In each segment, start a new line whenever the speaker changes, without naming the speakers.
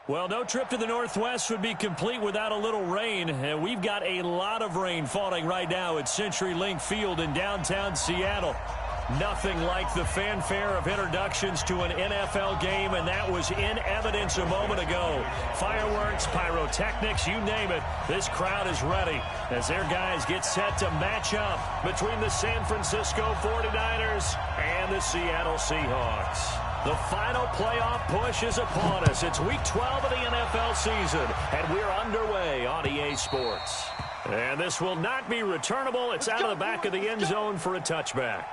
Well, no trip to the Northwest would be complete without a little rain, and we've got a lot of rain falling right now at CenturyLink Field in downtown Seattle. Nothing like the fanfare of introductions to an NFL game, and that was in evidence a moment ago. Fireworks, pyrotechnics, you name it, this crowd is ready as their guys get set to match up between the San Francisco 49ers and the Seattle Seahawks. The final playoff push is upon us. It's Week 12 of the NFL season, and we're underway on EA Sports. And this will not be returnable. It's out of the back of the end zone for a touchback.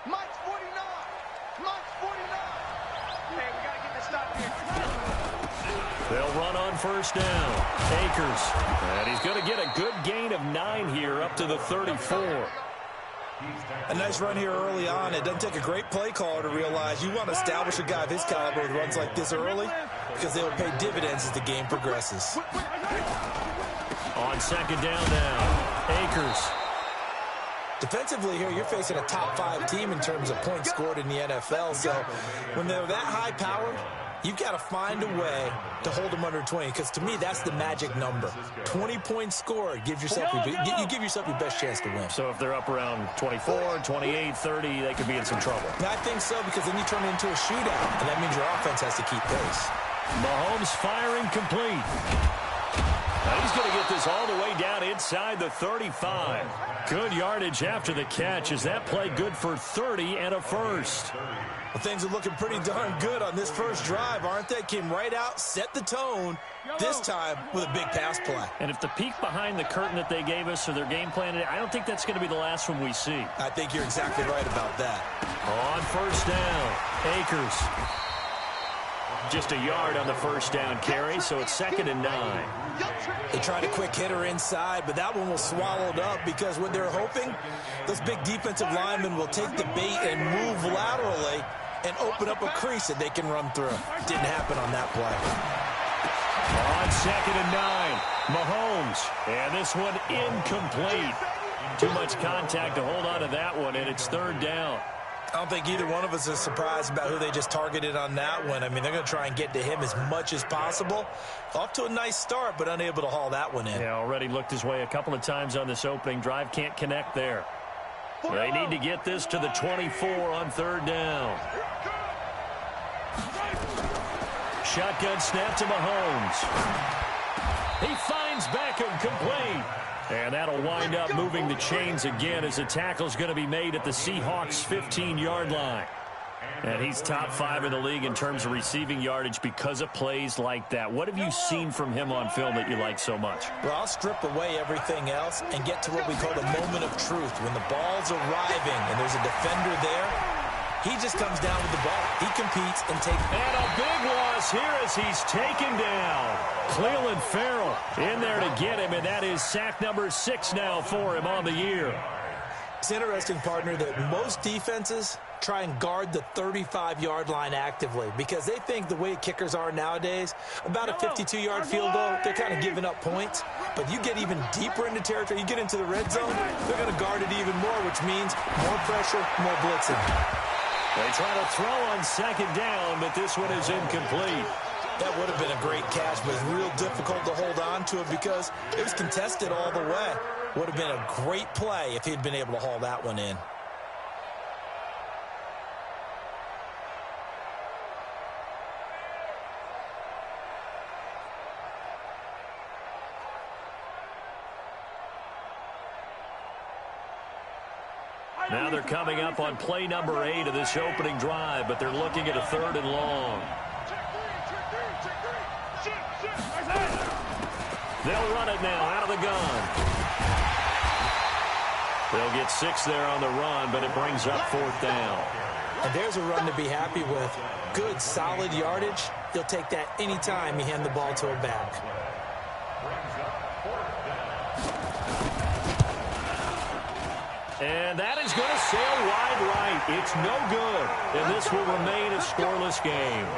Mike's 49. Mike's 49. Man, we got to get this stop here.
They'll run on first down. Akers. And he's going to get a good gain of 9 here up to the 34.
A nice run here early on. It doesn't take a great play caller to realize you want to establish a guy of his caliber with runs like this early because they will pay dividends as the game progresses.
On second down now, Akers.
Defensively here, you're facing a top 5 team in terms of points scored in the NFL. So when they're that high powered, you've got to find a way to hold them under 20, because to me, that's the magic number. 20 points scored gives yourself you give yourself your best chance to win.
So if they're up around 24, 28, 30, they could be in some trouble.
I think so, because then you turn it into a shootout, and that means your offense has to keep pace.
Mahomes firing complete. Now he's going to get this all the way down inside the 35. Good yardage after the catch. Is that play good for 30 and a first?
Well, things are looking pretty darn good on this first drive, aren't they? Came right out, set the tone, this time with a big pass play.
And if the peek behind the curtain that they gave us or their game plan, I don't think that's going to be the last one we see.
I think you're exactly right about that.
On first down, Akers. Just a yard on the first down carry, so it's 2nd and 9.
They tried a quick hitter inside, but that one was swallowed up because what they're hoping, those big defensive linemen will take the bait and move laterally and open up a crease that they can run through. Didn't happen on that play.
On 2nd and 9, Mahomes. And this one incomplete. Too much contact to hold on to that one, and it's 3rd down.
I don't think either one of us is surprised about who they just targeted on that one. I mean, they're going to try and get to him as much as possible. Off to a nice start, but unable to haul that one in.
Yeah, already looked his way a couple of times on this opening drive. Can't connect there. They need to get this to the 24 on 3rd down. Shotgun snap to Mahomes. He finds Beckham complete. And that'll wind up moving the chains again as the tackle's going to be made at the Seahawks' 15-yard line. And he's top 5 in the league in terms of receiving yardage because of plays like that. What have you seen from him on film that you like so much?
Well, I'll strip away everything else and get to what we call the moment of truth. When the ball's arriving and there's a defender there, he just comes down with the ball. He competes and takes.
And a big loss here as he's taken down. Cleveland Farrell in there to get him, and that is sack number 6 now for him on the year.
It's interesting, partner, that most defenses try and guard the 35-yard line actively because they think the way kickers are nowadays, about a 52-yard field goal, they're kind of giving up points. But you get even deeper into territory, you get into the red zone, they're going to guard it even more, which means more pressure, more blitzing.
They try to throw on 2nd down, but this one is incomplete.
That would have been a great catch, but it's real difficult to hold on to it because it was contested all the way. Would have been a great play if he'd been able to haul that one in.
Now they're coming up on play number 8 of this opening drive, but they're looking at a 3rd and long. They'll run it now out of the gun. They'll get 6 there on the run, but it brings up 4th down.
And there's a run to be happy with. Good, solid yardage. You'll take that anytime you hand the ball to a back.
And that is going to sail wide right. It's no good. And this will remain a scoreless game.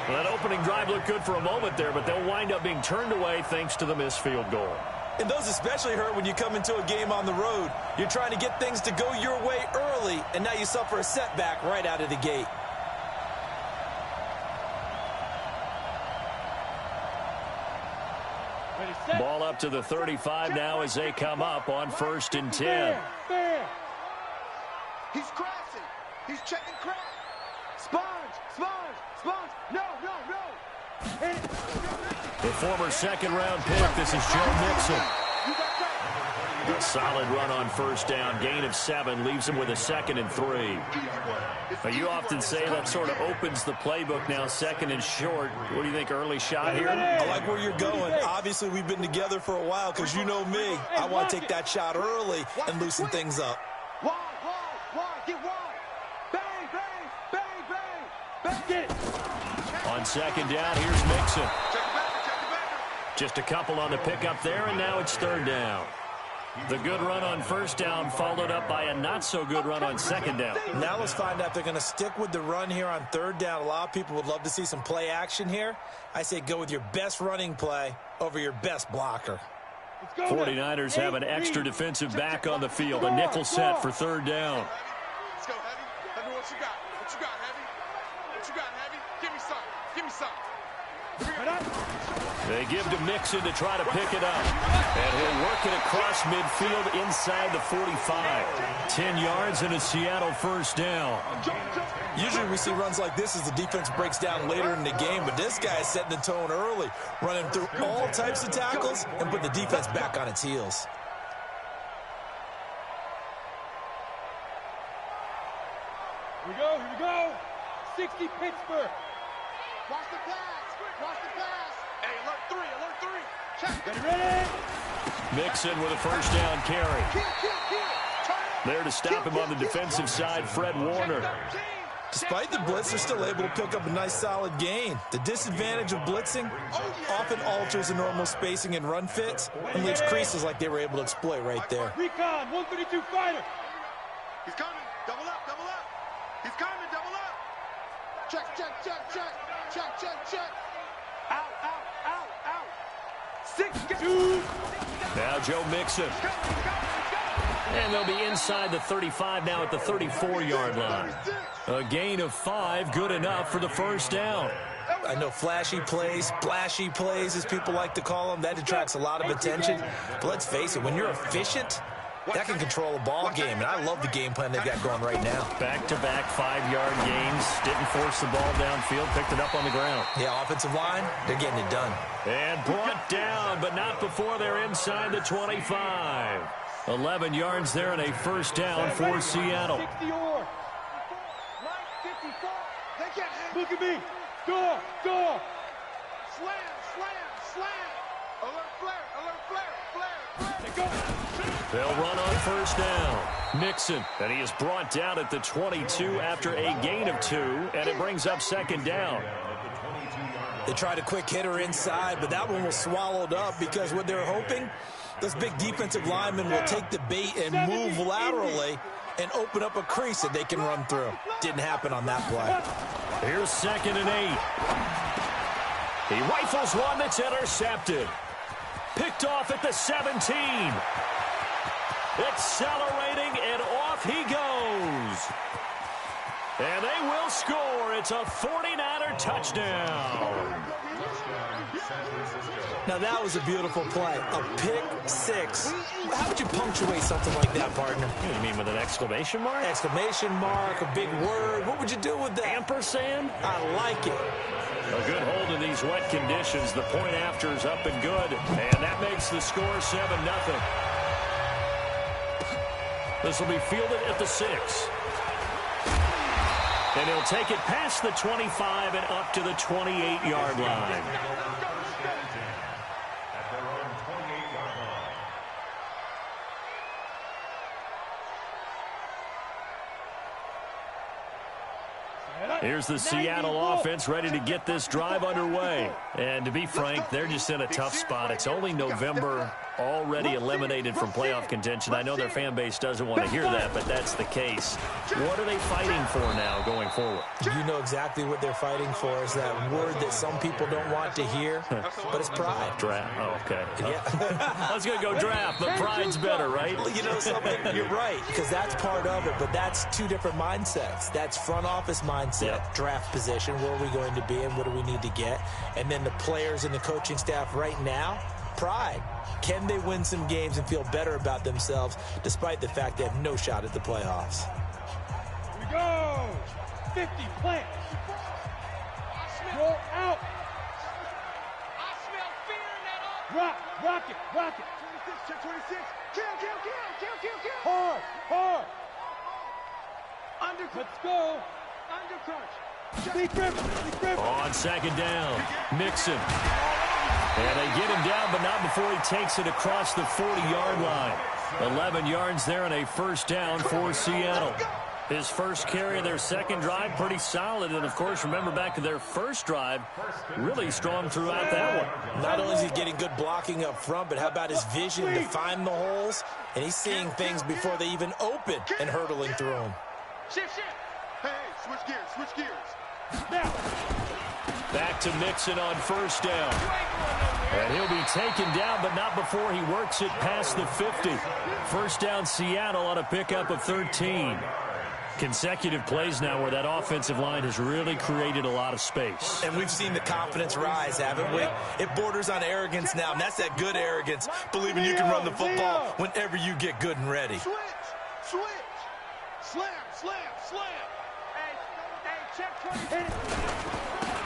Well, that opening drive looked good for a moment there, but they'll wind up being turned away thanks to the missed field goal.
And those especially hurt when you come into a game on the road. You're trying to get things to go your way early, and now you suffer a setback right out of the gate.
Ball up to the 35 now as they come up on 1st and 10.
He's crashing. He's checking crack. Sponge. No.
The former second-round pick, this is Joe Mixon. A solid run on 1st down. Gain of 7 leaves him with a 2nd and 3. But you often say that sort of opens the playbook now, 2nd and short. What do you think, early shot here?
I like where you're going. Obviously, we've been together for a while because you know me. I want to take that shot early and loosen things up.
Wide. Get wide. Bang. Get it.
On 2nd down, here's Mixon. Just a couple on the pickup there, and now it's 3rd down. The good run on 1st down followed up by a not-so-good run on 2nd down.
Now let's find out if they're going to stick with the run here on 3rd down. A lot of people would love to see some play action here. I say go with your best running play over your best blocker.
49ers have an extra defensive back on the field. A nickel set for 3rd down.
Let's go, Heavy. Let me what you got. What you got, Heavy? What you got, Heavy? Give me some.
They give to Mixon to try to pick it up. And he'll work it across midfield inside the 45. 10 yards and a Seattle 1st down.
Usually we see runs like this as the defense breaks down later in the game, but this guy is setting the tone early, running through all types of tackles and put the defense back on its heels.
Here we go. 60 Pittsburgh.
Watch the pass. Hey, alert 3. Check.
Get ready.
Mixon with a 1st down carry. There to stop him on the defensive side, Fred Warner.
Despite the blitz, they're still able to pick up a nice solid gain. The disadvantage of blitzing often alters the normal spacing and run fits and leaves creases like they were able to exploit right there.
Recon, 132 fighter.
He's coming. Double up. He's coming. Double up. Check. Out. 6.
Now Joe Mixon. And they'll be inside the 35 now at the 34-yard line. A gain of 5, good enough for the 1st down.
I know flashy plays, splashy plays, as people like to call them, that attracts a lot of attention. But let's face it, when you're efficient, that can control a ball game. And I love the game plan they've got going right now.
Back-to-back 5-yard gains. Didn't force the ball downfield. Picked it up on the ground.
Yeah, offensive line, they're getting it done.
And brought down, but not before they're inside the 25. 11 yards there and a 1st down for Seattle.
60 or.
54. They can't hang.
Look at me. Door.
Slam. Alert flare.
Go.
They'll run on 1st down. Mixon, and he is brought down at the 22 after a gain of 2, and it brings up 2nd down.
They tried a quick hitter inside, but that one was swallowed up because what they're hoping, those big defensive linemen will take the bait and move laterally and open up a crease that they can run through. Didn't happen on that play.
Here's 2nd and 8. He rifles one that's intercepted. Picked off at the 17. Accelerating, and off he goes. And they will score. It's a 49er touchdown.
Now that was a beautiful play. A pick 6. How would you punctuate something like that, partner?
You mean with an exclamation mark?
Exclamation mark, a big word. What would you do with that?
Ampersand?
I like it.
A good hold in these wet conditions. The point after is up and good. And that makes the score 7-0. This will be fielded at the 6. And he'll take it past the 25 and up to the 28-yard line. Here's the Seattle offense ready to get this drive underway. And to be frank, they're just in a tough spot. It's only November. already eliminated from playoff contention. I know their fan base doesn't want to hear that, but that's the case. What are they fighting for now going forward?
You know exactly what they're fighting for. Is that word that some people don't want to hear, but it's pride.
Draft. Oh, okay.
Yeah.
I was going to go draft, but pride's better, right?
Well, you know something? You're right, because that's part of it, but that's two different mindsets. That's front office mindset, draft position, where are we going to be and what do we need to get? And then the players and the coaching staff right now, pride. Can they win some games and feel better about themselves despite the fact they have no shot at the playoffs?
Here we go. 50, plant. Roll out.
I smell fear in that offense.
Rock it, rock it.
26, check 26. Kill.
Hard.
Undercut.
Let's go.
Undercut.
Big river.
On second down, Mixon. And they get him down, but not before he takes it across the 40-yard line. 11 yards there and a first down for Seattle. His first carry of their second drive, pretty solid. And, of course, remember back to their first drive, really strong throughout that one.
Not only is he getting good blocking up front, but how about his vision to find the holes? And he's seeing things before they even open and hurdling through them.
Shift. Hey, switch gears.
Now.
Back to Mixon on first down. And he'll be taken down, but not before he works it past the 50. First down Seattle on a pickup of 13. Consecutive plays now where that offensive line has really created a lot of space.
And we've seen the confidence rise, haven't we? It borders on arrogance now, and that's that good arrogance, believing you can run the football whenever you get good and ready.
Switch. Slam. Hey, check 20.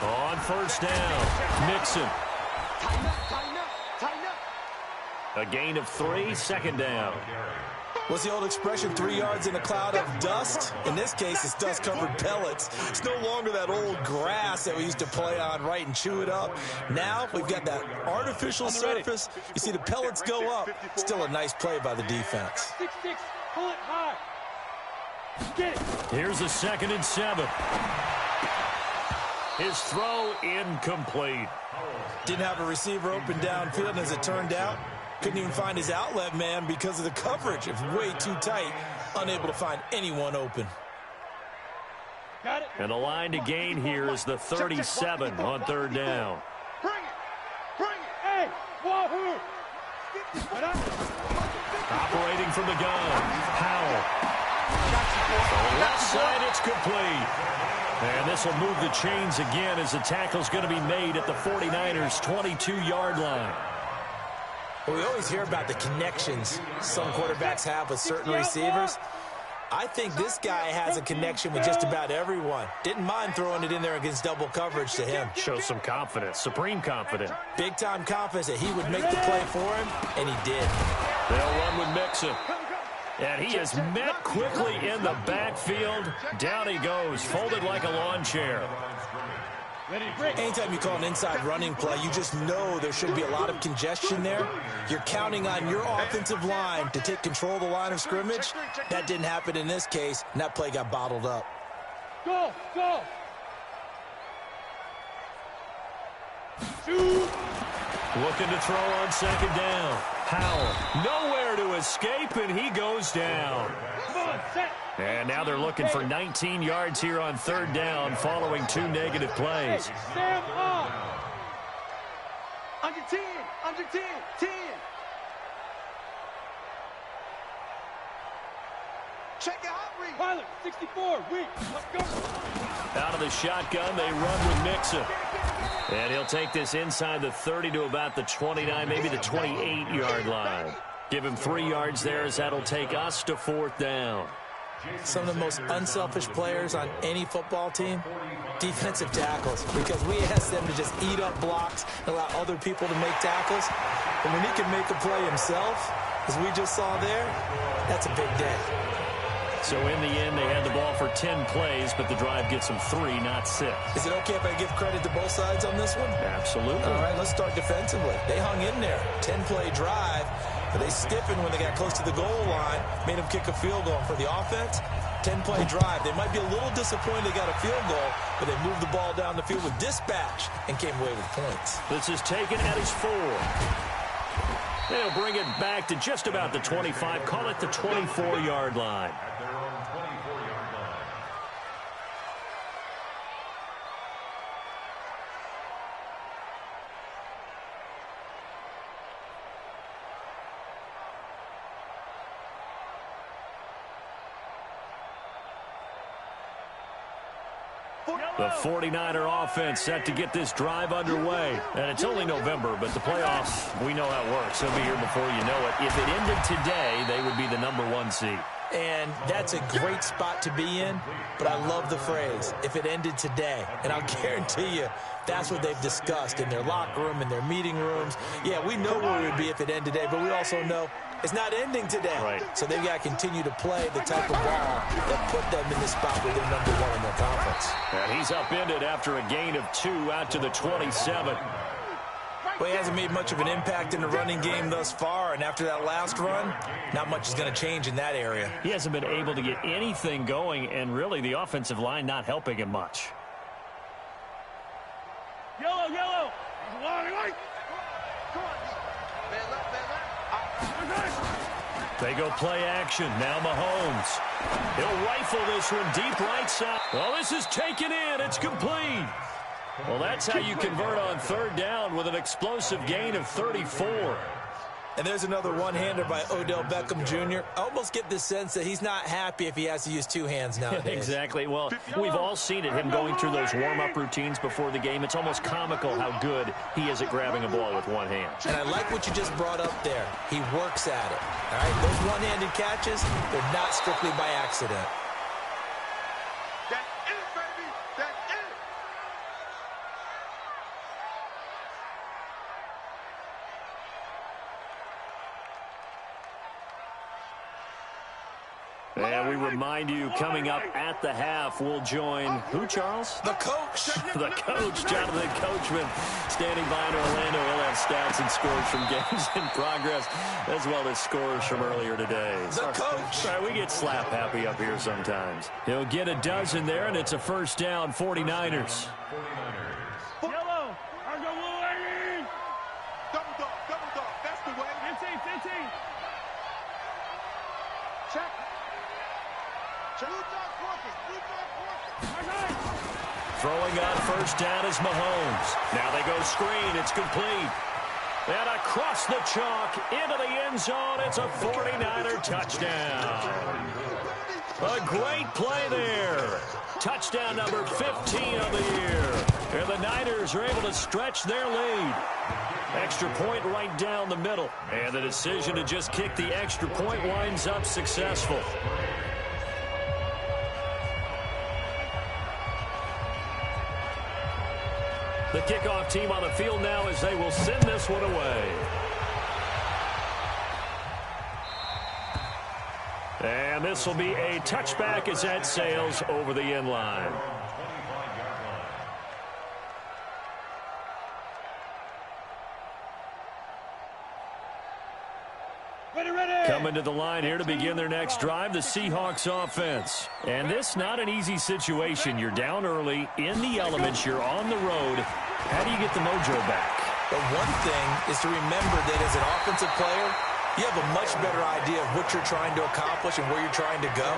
On first down, Mixon.
Tighten up.
A gain of 3, second down.
What's the old expression, 3 yards in a cloud of dust? In this case, it's dust-covered pellets. It's no longer that old grass that we used to play on, right, and chew it up. Now we've got that artificial surface. You see the pellets go up. Still a nice play by the defense.
6-6, pull it high. Get it.
Here's a 2nd and 7. His throw incomplete.
Didn't have a receiver open downfield, and as it turned out, couldn't even find his outlet man because of the coverage. It's way too tight, unable to find anyone open.
Got it.
And the line to gain here is the 37 on third down.
Bring it.
Hey, wahoo.
Operating from the gun, Howell. On the left side, it's complete. And this will move the chains again as the tackle's going to be made at the 49ers' 22-yard line.
Well, we always hear about the connections some quarterbacks have with certain receivers. I think this guy has a connection with just about everyone. Didn't mind throwing it in there against double coverage to him.
Shows some confidence, supreme confidence.
Big-time confidence that he would make the play for him, and he did.
They'll run with Mixon. And he is met quickly in the backfield. Down he goes, folded like a lawn chair.
Anytime you call an inside running play, you just know there should be a lot of congestion there. You're counting on your offensive line to take control of the line of scrimmage. That didn't happen in this case, and that play got bottled up.
Go. Shoot.
Looking to throw on second down. Howell, nowhere to escape, and he goes down.
Come on, set.
And now they're looking for 19 yards here on third down following 2 negative plays.
Sam on.
Under 10. 10. Check it out, Reed.
Pilot, 64, weak. Let's go.
Out of the shotgun, they run with Mixon. And he'll take this inside the 30 to about the 29, maybe the 28-yard line. Give him 3 yards there as that'll take us to fourth down.
Some of the most unselfish players on any football team, defensive tackles, because we ask them to just eat up blocks and allow other people to make tackles. And when he can make a play himself, as we just saw there, that's a big day.
So in the end, they had the ball for 10 plays, but the drive gets them 3, not 6.
Is it okay if I give credit to both sides on this one?
Absolutely.
All right, let's start defensively. They hung in there. 10-play drive, but they stiffened when they got close to the goal line, made them kick a field goal. For the offense, 10-play drive. They might be a little disappointed they got a field goal, but they moved the ball down the field with dispatch and came away with points.
This is taken at his 4. They'll bring it back to just about the 25. Call it the 24-yard line. The 49er offense set to get this drive underway. And it's only November, but the playoffs, we know how it works. They'll be here before you know it. If it ended today, they would be the #1 seed.
And that's a great spot to be in, but I love the phrase, if it ended today. And I'll guarantee you, that's what they've discussed in their locker room, in their meeting rooms. Yeah, we know where we would be if it ended today, but we also know it's not ending today.
Right.
So they've got to continue to play the type of ball that put them in the spot where they're #1 in their conference.
And he's upended after a gain of 2 out to the 27.
Well, he hasn't made much of an impact in the running game thus far, and after that last run, not much is going to change in that area.
He hasn't been able to get anything going, and really the offensive line not helping him much.
Yellow, yellow.
They go play action. Now Mahomes. He'll rifle this one deep right side. Well, this is taken in. It's complete. Well, that's how you convert on 3rd down with an explosive gain of 34.
And there's another one-hander by Odell Beckham Jr. I almost get the sense that he's not happy if he has to use 2 hands nowadays.
Exactly. Well, we've all seen it, him going through those warm-up routines before the game. It's almost comical how good he is at grabbing a ball with 1 hand.
And I like what you just brought up there. He works at it. All right, those one-handed catches, they're not strictly by accident.
That's it, baby. That's it.
And we remind you, coming up at the half, we'll join who, Charles?
The coach.
The coach, Jonathan Coachman, standing by in Orlando. He'll have stats and scores from games in progress, as well as scores from earlier today.
The coach.
Sorry, we get slap happy up here sometimes. He'll get a dozen there, and it's a 1st down, 49ers.
Yellow. I go Wolverine.
Double dog. That's the way.
15.
Check.
Throwing on 1st down is Mahomes. Now they go screen. It's complete. And across the chalk into the end zone. It's a 49er touchdown. A great play there. Touchdown number 15 of the year. And the Niners are able to stretch their lead. Extra point right down the middle. And the decision to just kick the extra point winds up successful. The kickoff team on the field now as they will send this one away. And this will be a touchback as that sails over the end line. Coming to the line here to begin their next drive, the Seahawks offense. And this not an easy situation. You're down early, in the elements, you're on the road. How do you get the mojo back?
But one thing is to remember that as an offensive player, you have a much better idea of what you're trying to accomplish and where you're trying to go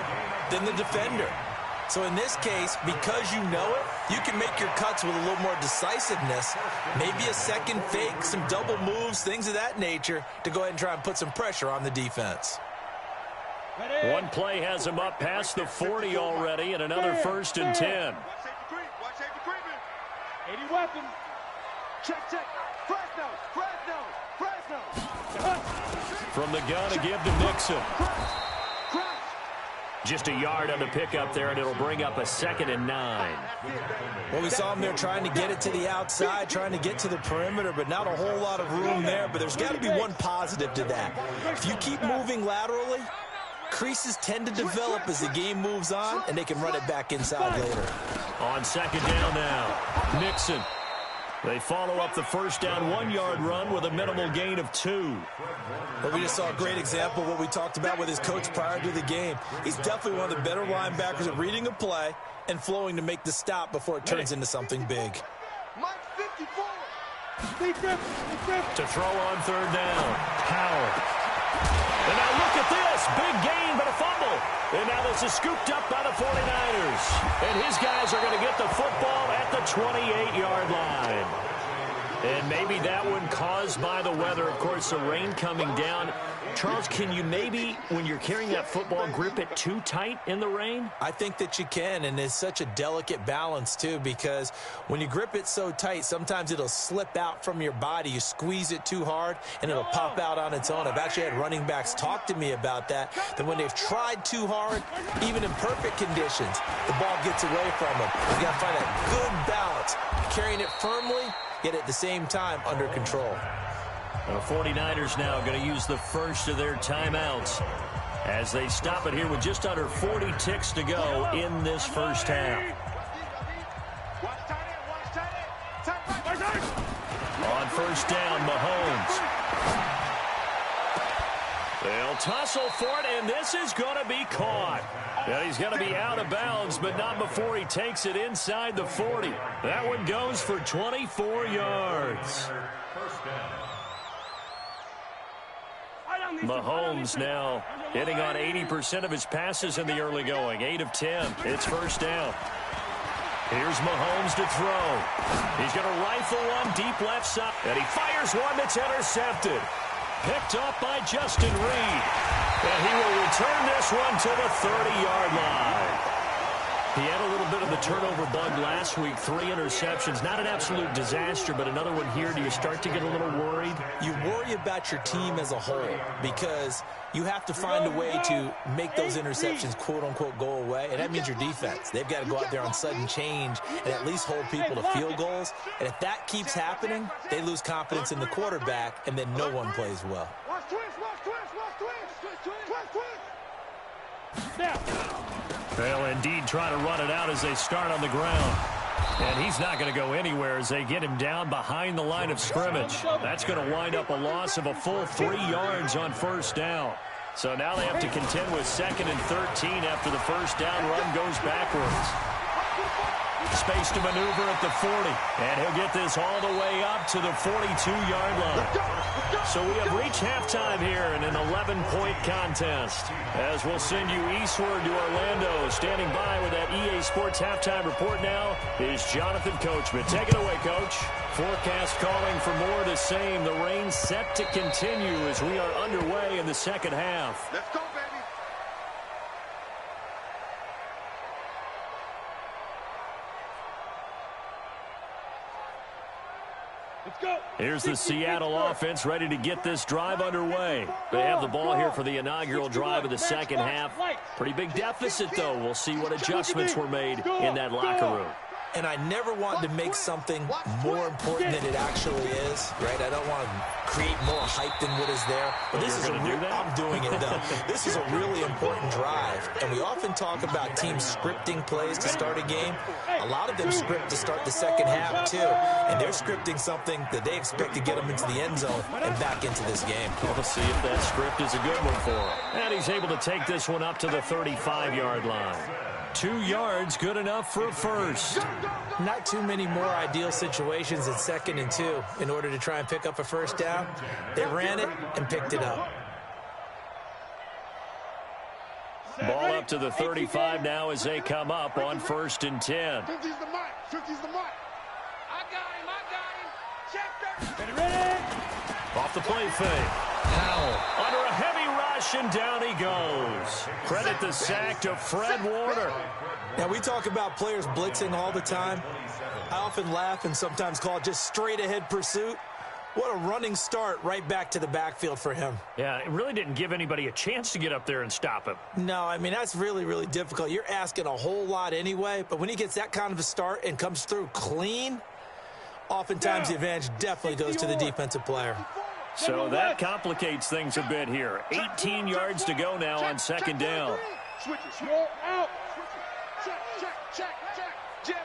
than the defender. So in this case, because you know it, you can make your cuts with a little more decisiveness, maybe a second fake, some double moves, things of that nature, to go ahead and try and put some pressure on the defense.
One play has him up past the 40 already, and another 1st and 10.
Watch safety creeping.
80 weapon.
Check. Fresno.
From the gun to give to Nixon. Just a yard on the pickup there, and it'll bring up a 2nd and 9.
Well, we saw him there trying to get it to the outside, trying to get to the perimeter, but not a whole lot of room there. But there's got to be one positive to that. If you keep moving laterally, creases tend to develop as the game moves on, and they can run it back inside later.
On 2nd down now, Nixon. They follow up the 1st down 1-yard run with a minimal gain of 2.
But we just saw a great example of what we talked about with his coach prior to the game. He's definitely one of the better linebackers at reading a play and flowing to make the stop before it turns into something big.
To throw on third down. Howell. And now look at this. Big gain, but a fumble. And now this is scooped up by the 49ers. And his guys are going to get the football at the 28-yard line. And maybe that one caused by the weather. Of course, the rain coming down. Charles, can you maybe, when you're carrying that football, grip it too tight in the rain?
I think that you can, and it's such a delicate balance, too, because when you grip it so tight, sometimes it'll slip out from your body. You squeeze it too hard, and it'll pop out on its own. I've actually had running backs talk to me about that when they've tried too hard, even in perfect conditions, the ball gets away from them. You got to find that good balance, carrying it firmly, yet at the same time under control.
The 49ers now going to use the first of their timeouts as they stop it here with just under 40 ticks to go in this first half. On first down, Mahomes. They'll tussle for it, and this is going to be caught. And he's going to be out of bounds, but not before he takes it inside the 40. That one goes for 24 yards. Mahomes now hitting on 80% of his passes in the early going. 8 of 10. It's first down. Here's Mahomes to throw. He's going to rifle one deep left side. And he fires one that's intercepted. Picked up by Justin Reed. And he will return this one to the 30-yard line. He had a little bit of the turnover bug last week. 3 interceptions. Not an absolute disaster, but another one here. Do you start to get a little worried?
You worry about your team as a whole because you have to find a way to make those interceptions, quote-unquote, go away, and that means your defense. They've got to go out there on sudden change and at least hold people to field goals. And if that keeps happening, they lose confidence in the quarterback, and then no one plays well.
They'll indeed try to run it out as they start on the ground. And he's not going to go anywhere as they get him down behind the line of scrimmage. That's going to wind up a loss of a full 3 yards on first down. So now they have to contend with 2nd and 13 after the first down run goes backwards. Space to maneuver at the 40. And he'll get this all the way up to the 42-yard line. So we have reached halftime here in an 11-point contest. As we'll send you eastward to Orlando. Standing by with that EA Sports halftime report now is Jonathan Coachman. Take it away, Coach. Forecast calling for more of the same. The rain set to continue as we are underway in the second half.
Let's go, baby.
Here's the Seattle offense ready to get this drive underway. They have the ball here for the inaugural drive of the second half. Pretty big deficit, though. We'll see what adjustments were made in that locker room.
And I never want to make something more important than it actually is, right? I don't want to create more hype than what is there. But this is I'm doing it, though. This is a really important drive. And we often talk about teams scripting plays to start a game. A lot of them script to start the second half, too. And they're scripting something that they expect to get them into the end zone and back into this game.
We'll see if that script is a good one for him. And he's able to take this one up to the 35-yard line. 2 yards, good enough for a first.
Not too many more ideal situations in 2nd and 2 in order to try and pick up a first down. They ran it and picked it up.
Ball up to the 35 now as they come up on 1st and 10.
50's the mark. 50's the mark. I got him. Check that.
Ready?
Off the play fake. Howell under a heavy rush, and down he goes. Credit the sack to Fred Warner.
Now, we talk about players blitzing all the time. I often laugh and sometimes call it just straight-ahead pursuit. What a running start right back to the backfield for him.
Yeah, it really didn't give anybody a chance to get up there and stop him.
No, I mean, that's really, really difficult. You're asking a whole lot anyway, but when he gets that kind of a start and comes through clean, oftentimes the advantage definitely goes to the defensive player.
So that complicates things a bit here. 18 yards to go now on 2nd down.
Switch it. Roll out. Check. Jim.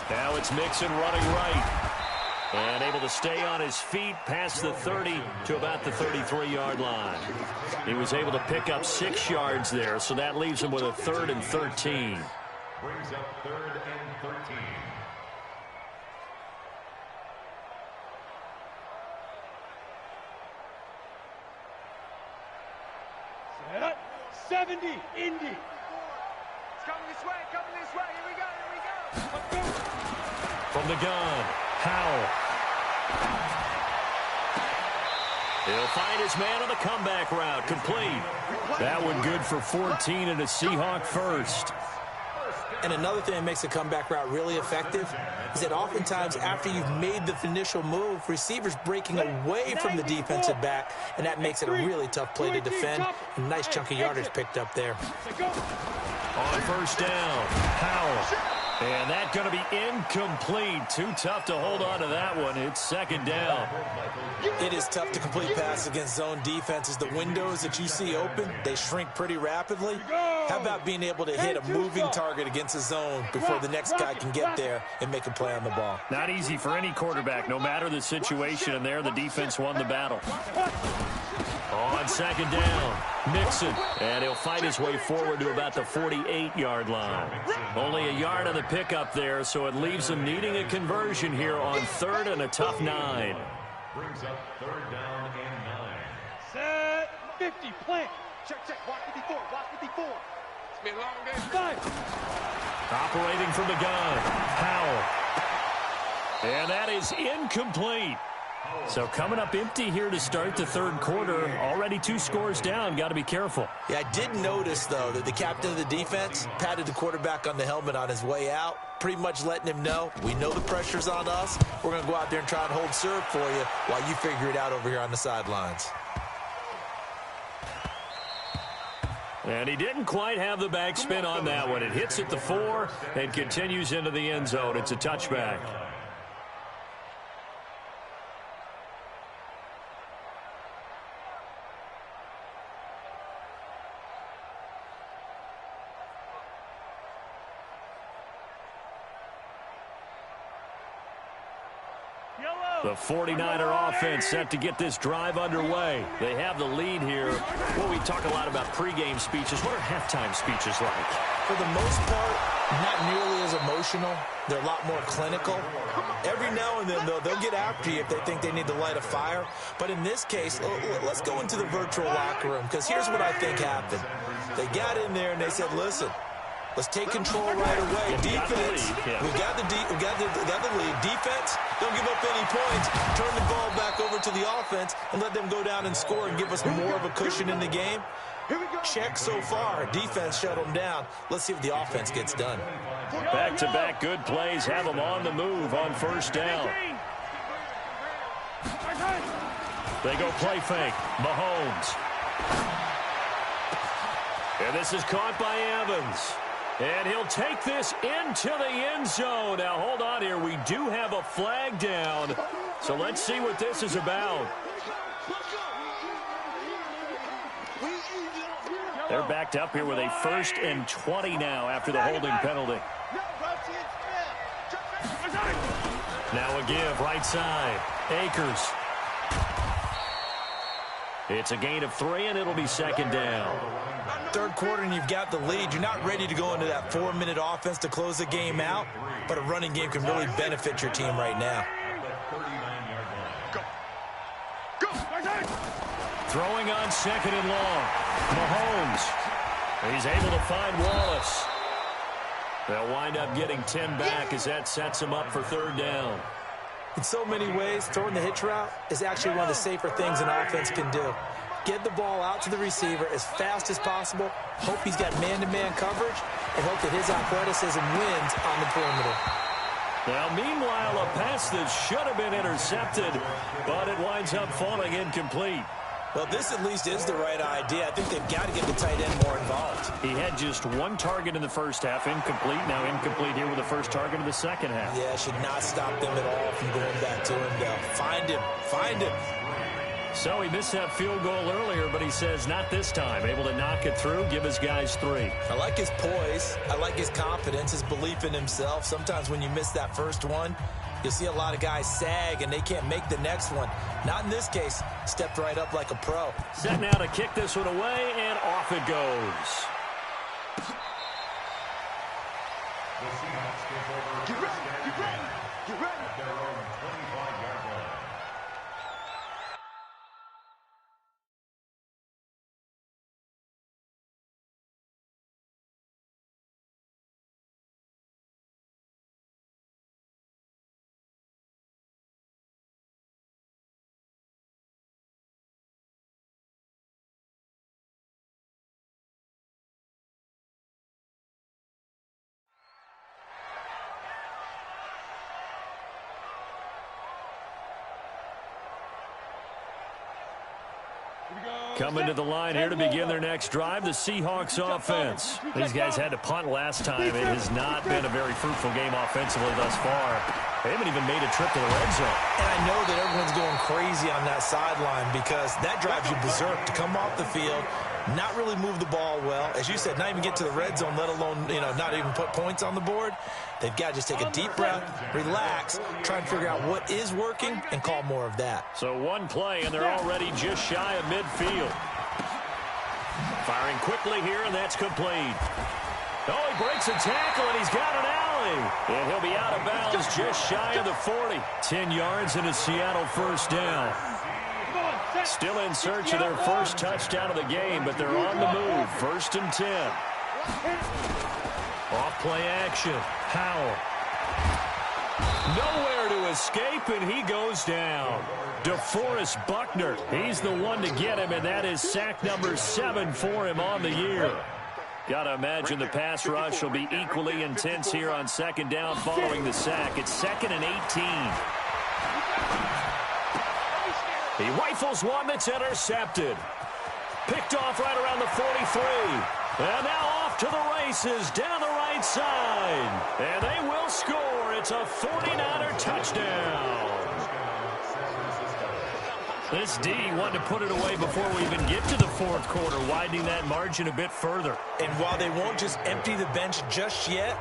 Now it's Mixon running right. And able to stay on his feet past the 30 to about the 33-yard line. He was able to pick up 6 yards there, so that leaves him with a 3rd and 13.
Brings up 3rd and 13.
Set. 70, Indy.
It's coming this way, here we go.
Let's go.
From the gun, Howell. He'll find his man on the comeback route, complete. That one good for 14 and a Seahawk first.
And another thing that makes a comeback route really effective is that oftentimes after you've made the initial move, receivers breaking away from the defensive back, and that makes it a really tough play to defend. A nice chunk of yardage picked up there.
On first down, Howell. And that's going to be incomplete. Too tough to hold on to that one. It's second down.
It is tough to complete passes against zone defenses. The windows that you see open, they shrink pretty rapidly. How about being able to hit a moving target against a zone before the next guy can get there and make a play on the ball?
Not easy for any quarterback, no matter the situation. And there, the defense won the battle. On second down, Mixon. And he'll fight his way forward to about the 48-yard line. Only a yard on the pickup there, so it leaves him needing a conversion here on 3rd and a tough 9.
Brings up 3rd down and 9.
Set. 50, plant.
Check, watch 54. It's been a long day.
5.
Operating from the gun, Howell. And that is incomplete. So coming up empty here to start the third quarter. Already 2 scores down. Got to be careful.
Yeah, I did notice, though, that the captain of the defense patted the quarterback on the helmet on his way out, pretty much letting him know, we know the pressure's on us. We're going to go out there and try and hold serve for you while you figure it out over here on the sidelines.
And he didn't quite have the backspin on that one. It hits at the 4 and continues into the end zone. It's a touchback. The 49er offense set to get this drive underway. They have the lead here. Well, we talk a lot about pregame speeches. What are halftime speeches like?
For the most part, not nearly as emotional. They're a lot more clinical. Every now and then, though, they'll get after you if they think they need to light a fire. But in this case, let's go into the virtual locker room, because here's what I think happened. They got in there and they said, listen, let's take control right away. Defense, we got the lead. Defense, don't give up any points. Turn the ball back over to the offense and let them go down and score and give us more of a cushion in the game. Check so far. Defense shut them down. Let's see if the offense gets done.
Back-to-back good plays have them on the move on first down. They go play fake. Mahomes. And this is caught by Evans. And he'll take this into the end zone. Now, hold on here. We do have a flag down. So let's see what this is about. They're backed up here with a 1st and 20 now after the holding penalty. Now a give, right side. Akers. It's a gain of 3, and it'll be second down.
Third quarter, and you've got the lead. You're not ready to go into that 4-minute offense to close the game out, but a running game can really benefit your team right now.
Go.
Throwing on 2nd and long. Mahomes. He's able to find Wallace. They'll wind up getting 10 back as that sets him up for 3rd down.
In so many ways, throwing the hitch route is actually one of the safer things an offense can do. Get the ball out to the receiver as fast as possible, hope he's got man-to-man coverage, and hope that his athleticism wins on the perimeter.
Now, meanwhile, a pass that should have been intercepted, but it winds up falling incomplete.
Well, this at least is the right idea. I think they've got to get the tight end more involved.
He had just 1 target in the first half, incomplete. Now incomplete here with the first target of the second half.
Yeah, should not stop them at all from going back to him, though. Find him.
So he missed that field goal earlier, but he says not this time. Able to knock it through, give his guys 3.
I like his poise. I like his confidence, his belief in himself. Sometimes when you miss that first one, you'll see a lot of guys sag and they can't make the next one. Not in this case. Stepped right up like a pro.
Set now to kick this one away, and off it goes.
Get ready, get ready, get ready.
At their own 25-yard line.
Coming to the line here to begin their next drive, the Seahawks offense. These guys had to punt last time. It has not been a very fruitful game offensively thus far. They haven't even made a trip to the red zone.
And I know that everyone's going crazy on that sideline because that drives you berserk to come off the field, not really move the ball well. As you said, not even get to the red zone, let alone, not even put points on the board. They've got to just take a deep breath, relax, try and figure out what is working, and call more of that.
So one play, and they're already just shy of midfield. Firing quickly here, and that's complete. Oh, he breaks a tackle, and he's got an alley. And he'll be out of bounds just shy of the 40. 10 yards and a Seattle first down. Still in search of their first touchdown of the game, but they're on the move. 1st and 10. Off play action. Howell. Nowhere to escape, and he goes down. DeForest Buckner, he's the one to get him, and that is sack number 7 for him on the year. Got to imagine the pass rush will be equally intense here on 2nd down following the sack. It's 2nd and 18. He rifles one that's intercepted. Picked off right around the 43. And now off to the races down the right side. And they will score. It's a 49er touchdown. This D wanted to put it away before we even get to the 4th quarter, widening that margin a bit further.
And while they won't just empty the bench just yet,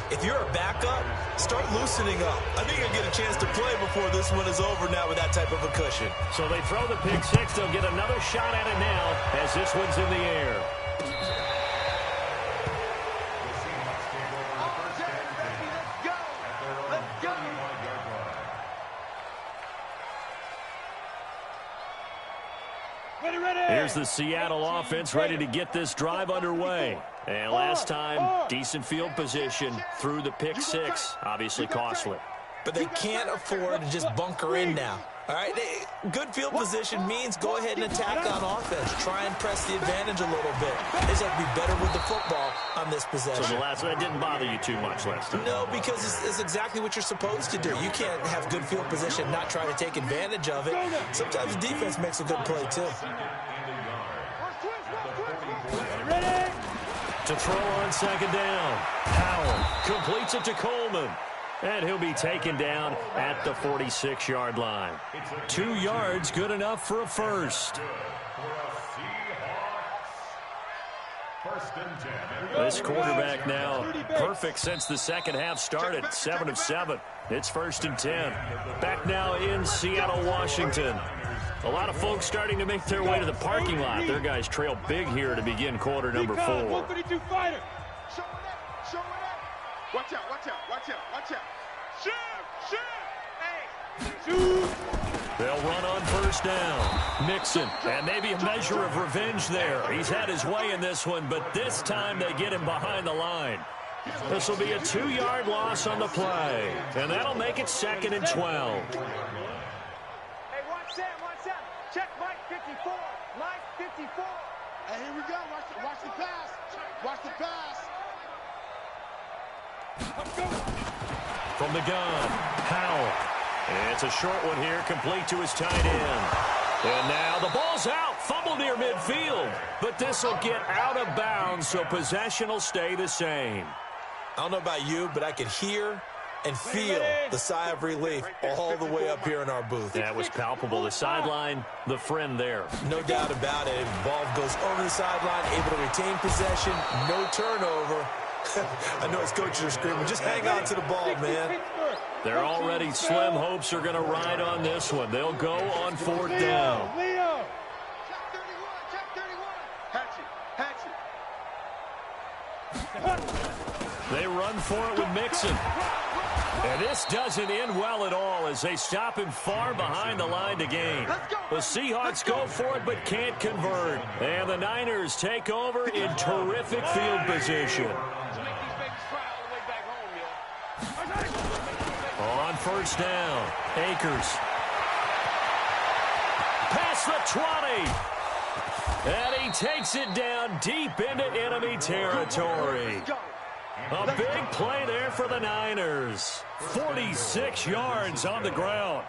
if you're a backup, start loosening up. I think you'll get a chance to play before this one is over now with that type of a cushion.
So they throw the pick six. They'll get another shot at it now as this one's in the air. Here's the Seattle offense ready to get this drive underway. And last time, decent field position through the pick six. Obviously costly.
But they can't afford to just bunker in now. All right, good field position means go ahead and attack on offense. Try and press the advantage a little bit. They just have to be better with the football on this possession.
So the last one didn't bother you too much last time?
No, because it's exactly what you're supposed to do. You can't have good field position and not try to take advantage of it. Sometimes the defense makes a good play, too.
To throw on 2nd down. Howell completes it to Coleman. And he'll be taken down at the 46-yard line. 2 yards, good enough for a first. This quarterback now perfect since the second half started. 7 of 7. It's 1st and 10. Back now in Seattle, Washington. A lot of folks starting to make their way to the parking lot. Their guys trail big here to begin quarter number 4.
132 fighter.
Show it up, show it up. Watch out, watch out, watch out, watch out. Shoot, shoot. Hey.
Shoot.
They'll run on 1st down. Mixon, and maybe a measure of revenge there. He's had his way in this one, but this time they get him behind the line. This will be a 2-yard loss on the play, and that'll make it 2nd and 12.
Hey, watch Sam, watch Sam. Check Mike 54. Mike 54.
Hey, here we go. Watch the pass. Watch the pass.
From the gun, Howell. It's a short one here, complete to his tight end. And now the ball's out, fumble near midfield. But this will get out of bounds, so possession will stay the same.
I don't know about you, but I could hear and feel the sigh of relief all the way up here in our booth.
That was palpable. The sideline, the friend there.
No doubt about it. Ball goes over the sideline, able to retain possession, no turnover. I know his coaches are screaming, just hang on to the ball, man.
They're already slim hopes are going to ride on this one. They'll go on 4th down.
Leo. Check 31, check 31. Hatchet, hatchet.
They run for it with Mixon. And this doesn't end well at all as they stop him far behind the line to gain. The Seahawks go for it but can't convert. And the Niners take over in terrific field position. On first down, Akers. Past the 20. And he takes it down deep into enemy territory. A big play there for the Niners. 46 yards on the ground.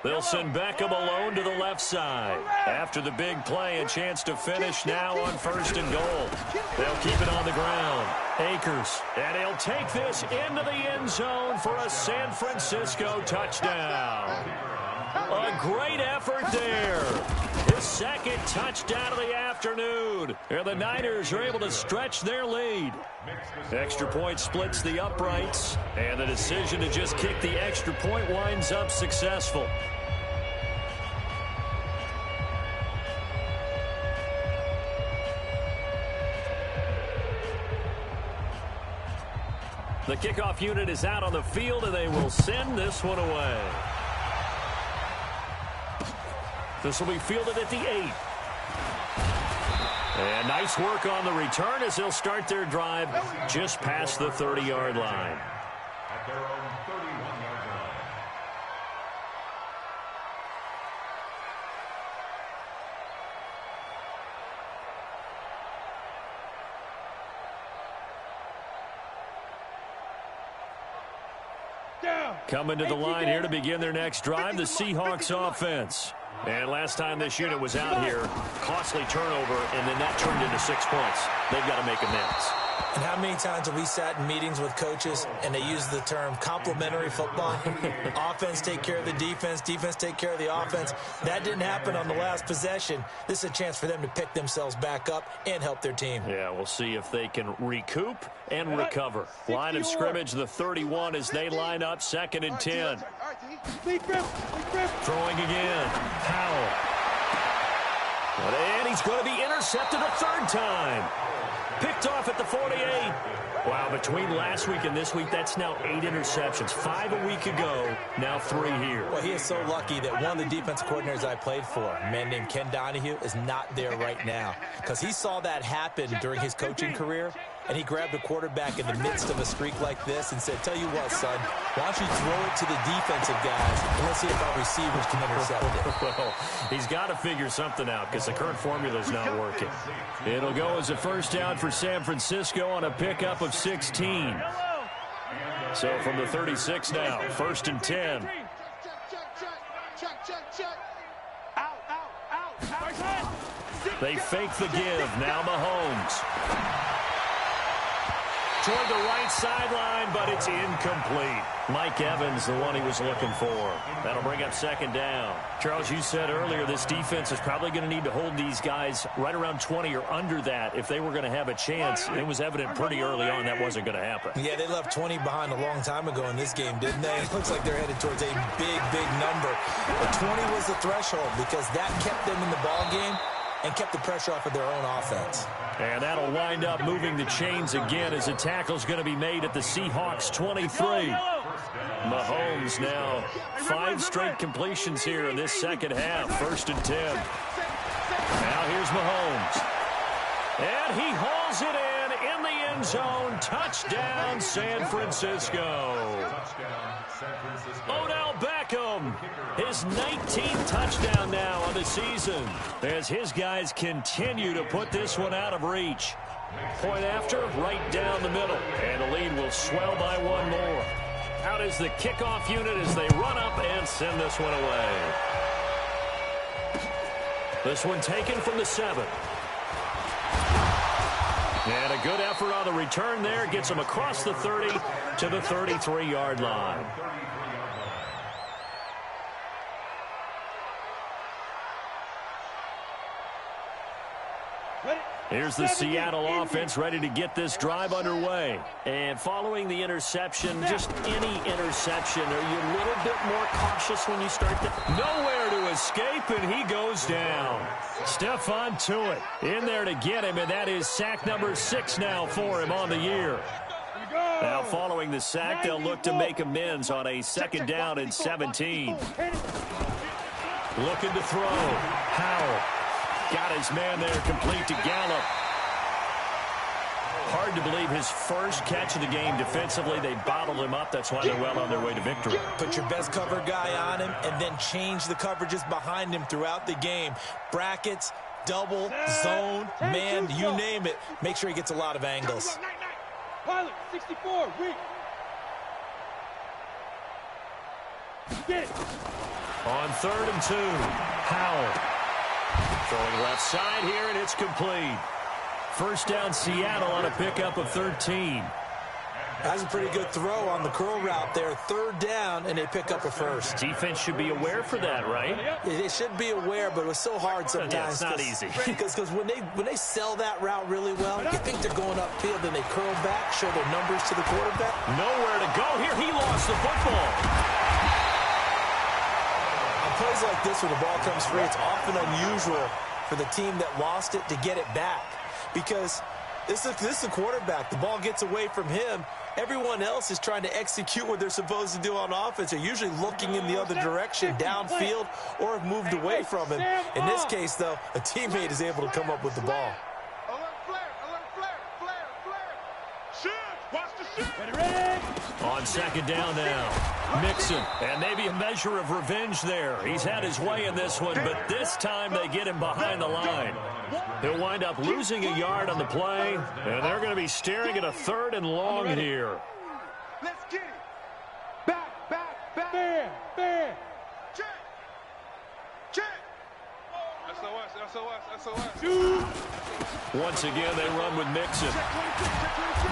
They'll send Beckham alone to the left side. After the big play, a chance to finish now on first and goal. They'll keep it on the ground. Akers. And he'll take this into the end zone for a San Francisco touchdown. A great effort there. His second touchdown of the afternoon. And the Niners are able to stretch their lead. Extra point splits the uprights. And the decision to just kick the extra point winds up successful. The kickoff unit is out on the field, and they will send this one away. This will be fielded at the 8. And nice work on the return as they'll start their drive just past the 30-yard line.
At their own 31-yard line.
Coming to the line here to begin their next drive, the Seahawks offense. And last time this unit was out here, costly turnover, and then that turned into 6 points. They've got to make amends.
And how many times have we sat in meetings with coaches and they use the term complementary football? Offense take care of the defense, defense take care of the offense. That didn't happen on the last possession. This is a chance for them to pick themselves back up and help their team.
Yeah, we'll see if they can recoup and recover. Line of scrimmage, the 31 as they line up, 2nd and 10. Throwing again. Powell. And he's going to be intercepted a third time. Picked off at the 48. Wow, between last week and this week, that's now 8 interceptions. 5 a week ago, now 3 here.
Well, he is so lucky that one of the defensive coordinators I played for, a man named Ken Donahue, is not there right now. Because he saw that happen during his coaching career, and he grabbed a quarterback in the midst of a streak like this and said, tell you what, son, why don't you throw it to the defensive guys, and let's see if our receivers can intercept it.
Well, he's got to figure something out because the current formula is not working. It'll go as a first down for San Francisco on a pickup of 16. So from the 36 now, 1st and 10. They fake the give. Now Mahomes. Toward the right sideline, but it's incomplete. Mike Evans, the one he was looking for. That'll bring up 2nd down. Charles, you said earlier this defense is probably going to need to hold these guys right around 20 or under that if they were going to have a chance. It was evident pretty early on that wasn't going to happen.
Yeah, they left 20 behind a long time ago in this game, didn't they? It looks like they're headed towards a big, big number. But 20 was the threshold because that kept them in the ball game and kept the pressure off of their own offense.
And that'll wind up moving the chains again as a tackle's going to be made at the Seahawks 23. Mahomes now 5 straight completions here in this second half. 1st and 10. Now here's Mahomes. And he hauls it in the end zone. Touchdown, San Francisco. Odell Beckham, his 19th touchdown now on the season as his guys continue to put this one out of reach. Point after, right down the middle, and the lead will swell by 1 more. Out is the kickoff unit as they run up and send this one away. This one taken from the 7. And a good effort on the return there. Gets him across the 30 to the 33-yard line. Here's the Seattle offense ready to get this drive underway. And following the interception, just any interception, are you a little bit more cautious when you start to... Nowhere to his escape, and he goes down. Stephon Tuitt in there to get him, and that is sack number 6 now for him on the year. Now, following the sack, they'll look to make amends on a 2nd down and 17. Looking to throw. Howell got his man there, complete to Gallup. Hard to believe his first catch of the game defensively. They bottled him up. That's why they're well on their way to victory.
Put your best cover guy on him and then change the coverages behind him throughout the game. Brackets, double, zone, man, you name it. Make sure he gets a lot of angles.
Pilot, 64, weak. Get it.
On 3rd and 2, Howell. Throwing left side here, and it's complete. First down, Seattle on a pickup of 13.
That's a pretty good throw on the curl route there. 3rd down, and they pick up a first.
Defense should be aware for that, right?
They should be aware, but it was so hard sometimes.
Yeah, it's not easy.
Because when they sell that route really well, you think they're going upfield, and they curl back, show their numbers to the quarterback.
Nowhere to go here. He lost the football.
On plays like this, when the ball comes free, it's often unusual for the team that lost it to get it back. Because this is a quarterback. The ball gets away from him. Everyone else is trying to execute what they're supposed to do on offense. They're usually looking in the other direction, downfield, or have moved away from him. In this case, though, a teammate is able to come up with the ball.
On 2nd down now, Mixon, and maybe a measure of revenge there. He's had his way in this one, but this time they get him behind the line. He'll wind up losing a yard on the play, and they're going to be staring at a 3rd and long here.
Let's get it. Back.
Fair.
Check. SOS.
Once again, they run with Mixon.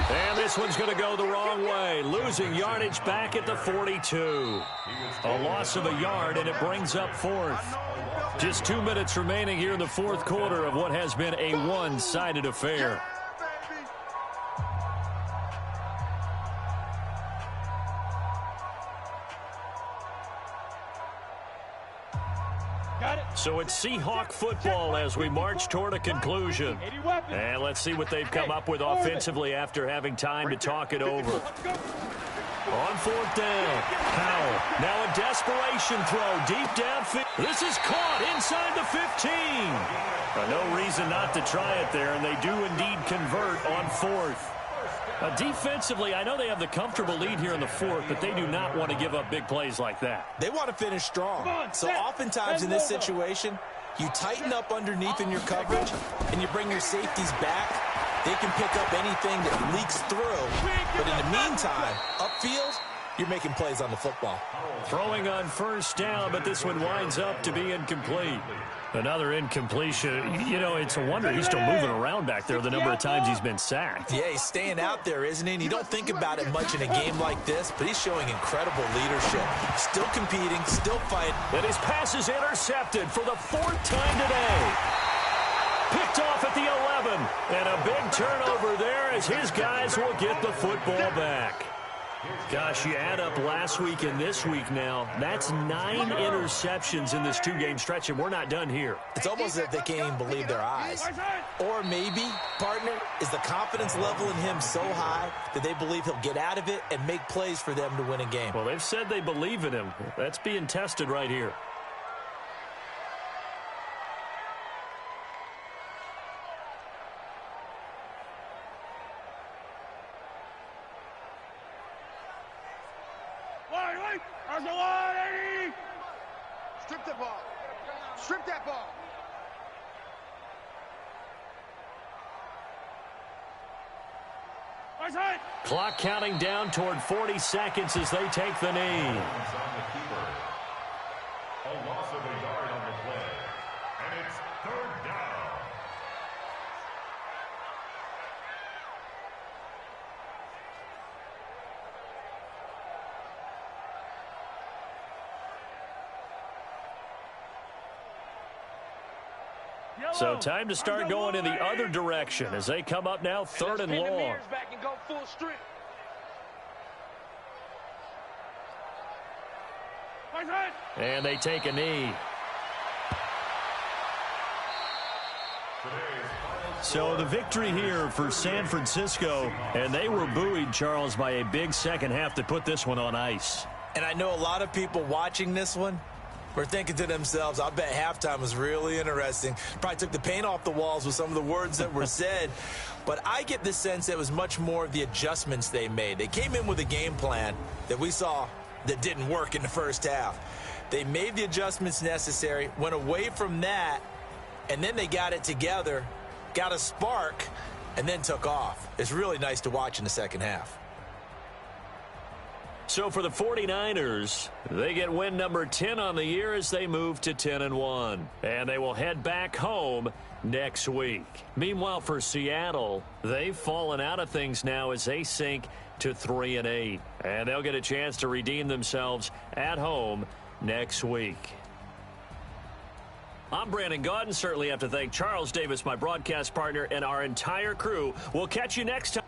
And this one's going to go the wrong way. Losing yardage back at the 42. A loss of a yard, and it brings up 4th. Just 2 minutes remaining here in the 4th quarter of what has been a one-sided affair. So it's Seahawk football as we march toward a conclusion. And let's see what they've come up with offensively after having time to talk it over. On 4th down, Howell. Now a desperation throw deep downfield. This is caught inside the 15. No reason not to try it there, and they do indeed convert on 4th. Defensively, I know they have the comfortable lead here in the 4th, but they do not want to give up big plays like that.
They want to finish strong. So oftentimes in this situation, you tighten up underneath in your coverage, and you bring your safeties back. They can pick up anything that leaks through. But in the meantime, upfield, you're making plays on the football.
Throwing on 1st down, but this one winds up to be incomplete. Another incompletion. You know, it's a wonder he's still moving around back there the number of times he's been sacked.
Yeah, he's staying out there, isn't he? And you don't think about it much in a game like this, but he's showing incredible leadership. Still competing, still fighting.
And his pass is intercepted for the 4th time today. Picked off at the 11. And a big turnover there as his guys will get the football back. Gosh, you add up last week and this week now, that's 9 interceptions in this 2-game stretch, and we're not done here.
It's almost as if they can't even believe their eyes. Or maybe, partner, is the confidence level in him so high that they believe he'll get out of it and make plays for them to win a game.
Well, they've said they believe in him. That's being tested right here.
Strip the ball. Strip that ball.
Clock counting down toward 40 seconds as they take the knee.
A loss of a yard on the play. And it's 3rd down.
So time to start going in the other direction as they come up now 3rd and long. And they take a knee. So the victory here for San Francisco, and they were buoyed, Charles, by a big second half that put this one on ice.
And I know a lot of people watching this one were thinking to themselves, I bet halftime was really interesting. Probably took the paint off the walls with some of the words that were said. But I get the sense that it was much more of the adjustments they made. They came in with a game plan that we saw that didn't work in the first half. They made the adjustments necessary, went away from that, and then they got it together, got a spark, and then took off. It's really nice to watch in the second half.
So for the 49ers, they get win number 10 on the year as they move to 10-1. And they will head back home next week. Meanwhile, for Seattle, they've fallen out of things now as they sink to 3-8. And they'll get a chance to redeem themselves at home next week. I'm Brandon Gaudin. Certainly have to thank Charles Davis, my broadcast partner, and our entire crew. We'll catch you next time.